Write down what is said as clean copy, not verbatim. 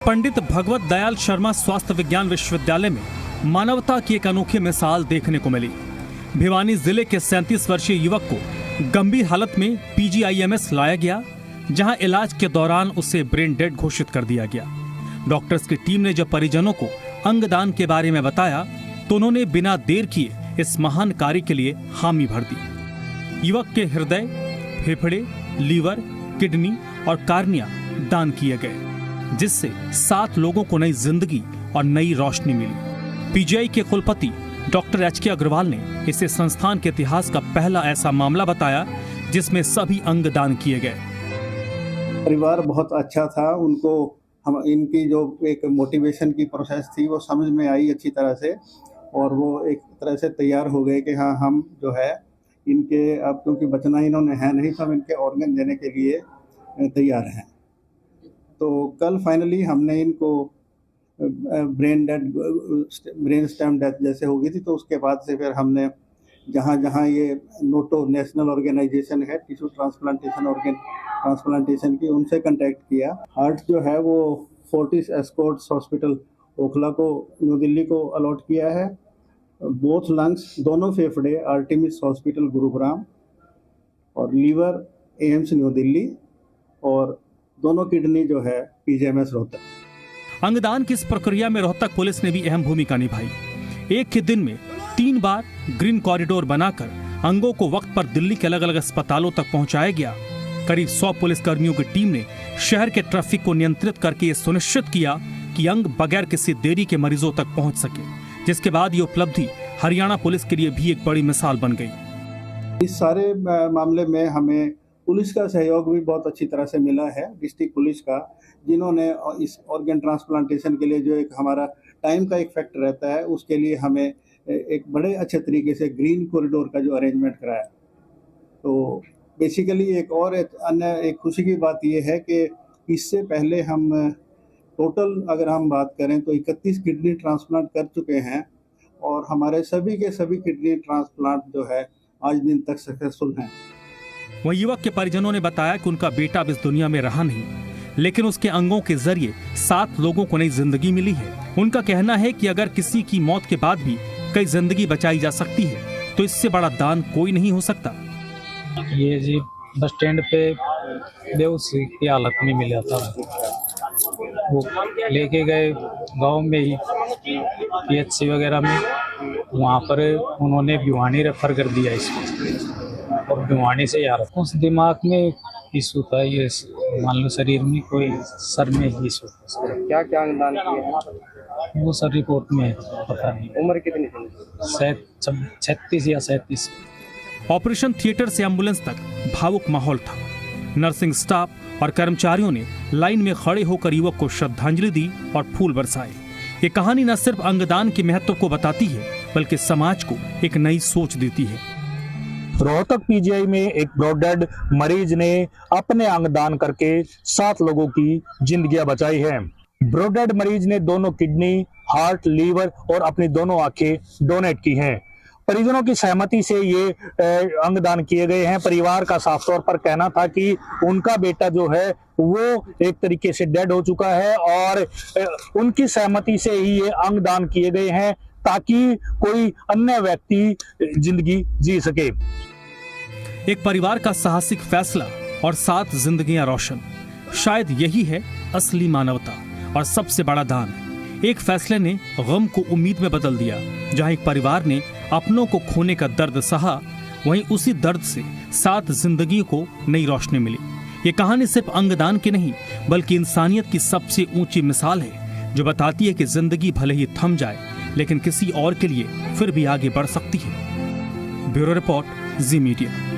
पंडित भगवत दयाल शर्मा स्वास्थ्य विज्ञान विश्वविद्यालय में मानवता की एक अनोखी मिसाल देखने को मिली। भिवानी जिले के 37 वर्षीय युवक को गंभीर हालत में पीजीआईएमएस लाया गया, जहां इलाज के दौरान उसे ब्रेन डेड घोषित कर दिया गया। डॉक्टर्स की टीम ने जब परिजनों को अंगदान के बारे में बताया तो उन्होंने बिना देर किए इस महान कार्य के लिए हामी भर दी। युवक के हृदय, फेफड़े, लीवर, किडनी और कार्निया दान किए गए, जिससे 7 लोगों को नई जिंदगी और नई रोशनी मिली। पीजीआई के कुलपति डॉक्टर एचके अग्रवाल ने इसे संस्थान के इतिहास का पहला ऐसा मामला बताया जिसमें सभी अंग दान किए गए। परिवार बहुत अच्छा था, उनको हम इनकी जो एक मोटिवेशन की प्रोसेस थी वो समझ में आई अच्छी तरह से, और वो एक तरह से तैयार हो गए कि हाँ हम जो है इनके अब क्योंकि बचना इन्होंने है नहीं, तो हम इनके ऑर्गन देने के लिए तैयार हैं। तो कल फाइनली हमने इनको ब्रेन स्टेम डेथ जैसे हो गई थी, तो उसके बाद से फिर हमने जहाँ जहाँ ये नोटो नेशनल ऑर्गेनाइजेशन है टिश्यू ट्रांसप्लांटेशन ऑर्गन ट्रांसप्लांटेशन की, उनसे कांटेक्ट किया। हार्ट जो है वो फोर्टिस एस्कॉर्ट्स हॉस्पिटल ओखला को न्यू दिल्ली को अलॉट किया है। बोथ लंग्स, दोनों फेफड़े आर्टेमिस हॉस्पिटल गुरुग्राम, और लीवर एम्स न्यू दिल्ली, और दोनों किडनी जो है पीजीआईएमएस रोहतक। अंगदान की इस प्रक्रिया में रोहतक पुलिस ने भी अहम भूमिका निभाई। एक ही दिन में 3 बार ग्रीन कॉरिडोर बनाकर अंगों को वक्त पर दिल्ली के अलग अलग अस्पतालों तक पहुंचाया गया। करीब 100 पुलिस कर्मियों की टीम ने शहर के ट्रैफिक को नियंत्रित करके ये सुनिश्चित किया कि अंग बगैर किसी देरी के मरीजों तक पहुंच सके, जिसके बाद ये उपलब्धि हरियाणा पुलिस के लिए भी एक बड़ी मिसाल बन गई। इस सारे मामले में हमें पुलिस का सहयोग भी बहुत अच्छी तरह से मिला है, डिस्ट्रिक्ट पुलिस का, जिन्होंने इस ऑर्गन ट्रांसप्लांटेशन के लिए जो एक हमारा टाइम का एक फैक्टर रहता है, उसके लिए हमें एक बड़े अच्छे तरीके से ग्रीन कॉरिडोर का जो अरेंजमेंट कराया। तो बेसिकली एक और अन्य खुशी की बात यह है कि इससे पहले हम टोटल अगर हम बात करें तो 31 किडनी ट्रांसप्लांट कर चुके हैं, और हमारे सभी के सभी किडनी ट्रांसप्लांट जो है आज दिन तक सक्सेसफुल हैं। वहीं युवक के परिजनों ने बताया कि उनका बेटा अब इस दुनिया में रहा नहीं, लेकिन उसके अंगों के जरिए 7 लोगों को नई जिंदगी मिली है। उनका कहना है कि अगर किसी की मौत के बाद भी कई जिंदगी बचाई जा सकती है तो इससे बड़ा दान कोई नहीं हो सकता। ये जी बस स्टैंड पे बेहोश की हालत में मिला था, वो लेके गए गांव में ही पीएचसी वगैरह में, वहाँ पर उन्होंने भिवानी रेफर कर दिया इसको, और भिवानी से यार उस दिमाग में इशू था, ये मान लो शरीर में कोई सर में इशू था। क्या क्या अंगदान किए वो सर रिपोर्ट में पता नहीं। उम्र कितनी थी? शायद 36 या 37। ऑपरेशन थिएटर से एम्बुलेंस तक भावुक माहौल था। नर्सिंग स्टाफ और कर्मचारियों ने लाइन में खड़े होकर युवक को श्रद्धांजलि दी और फूल बरसाए। ये कहानी न सिर्फ अंगदान के महत्व को बताती है, बल्कि समाज को एक नई सोच देती है। रोहतक पीजीआई में एक ब्रेन डेड मरीज ने अपने अंगदान करके 7 लोगों की जिंदगियां बचाई है। ब्रेन डेड मरीज ने दोनों किडनी, हार्ट, लीवर और अपनी दोनों आंखें डोनेट की हैं। परिजनों की सहमति से ये अंगदान किए गए हैं। परिवार का साफ तौर पर कहना था कि उनका बेटा जो है वो एक तरीके से डेड हो चुका है, और उनकी सहमति से ही ये अंगदान किए गए हैं ताकि कोई अन्य व्यक्ति जिंदगी जी सके। एक परिवार का साहसिक फैसला और 7 जिंदगियां रोशन, शायद यही है असली मानवता और सबसे बड़ा दान। एक फैसले ने गम को उम्मीद में बदल दिया। जहां एक परिवार ने अपनों को खोने का दर्द सहा, वहीं उसी दर्द से 7 जिंदगियों को नई रोशनी मिली। ये कहानी सिर्फ अंगदान की नहीं, बल्कि इंसानियत की सबसे ऊंची मिसाल है, जो बताती है कि जिंदगी भले ही थम जाए, लेकिन किसी और के लिए फिर भी आगे बढ़ सकती है। ब्यूरो रिपोर्ट, जी मीडिया।